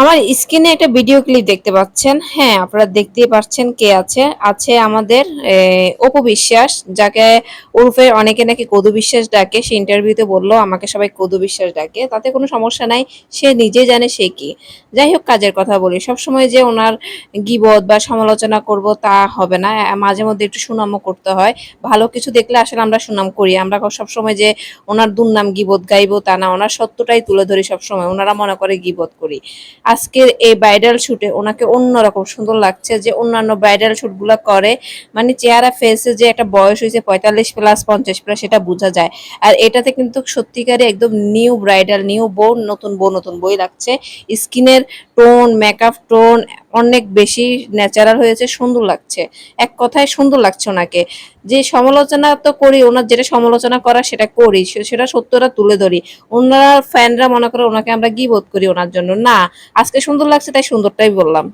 আমার স্ক্রিনে একটা ভিডিও ক্লিপ দেখতে পাচ্ছেন। হ্যাঁ, আপনারা দেখতেই পাচ্ছেন কে আছে। আছে আমাদের অপু বিশ্বাস, যাকে ওরফে অনেকে নাকি কদু বিশ্বাস ডাকে। সে ইন্টারভিউতে বলল আমাকে সবাই কদু বিশ্বাস ডাকে। তাতে কোনো সমস্যা নাই। সে নিজে জানে সে কি। যাই হোক, কাজের কথা বলি। সবসময় যে ওনার গীবত বা সমালোচনা করব তা হবে না। মাঝে মধ্যে একটু সুনামও করতে হয়। ভালো কিছু দেখলে আসলে আমরা সুনাম করি। আমরা সবসময় যে ওনার দুর্নাম গীবত গাইবো তা না। ওনার সত্যটাই তুলে ধরি সবসময়। ওনারা মনে করে গীবত করি। আজকের এই ব্রাইডাল শুটে ওনাকে অন্যরকম সুন্দর লাগছে, যে অন্যান্য ব্রাইডাল শুট গুলা করে মানে চেহারা ফেসে যে একটা বয়স হয়েছে 45 প্লাস 50 প্লাস সেটা বোঝা যায়। আর এটাতে কিন্তু সত্যিকারে একদম নিউ ব্রাইডাল, নিউ বউ, নতুন বউ, নতুন বই লাগছে। স্কিনের টোন, মেকআপ টোন অনেক বেশি ন্যাচারাল হয়েছে, সুন্দর লাগছে। এক কথায় সুন্দর লাগছে ওনাকে। যে সমালোচনা তো করি, ওনার যেটা সমালোচনা করা সেটা করি, সেটা সত্যটা তুলে ধরি। ওনার ফ্যানরা মনে করে ওনাকে আমরা গিবত করি ওনার জন্য না। আজকে সুন্দর লাগছে তাই সুন্দরটাই বললাম।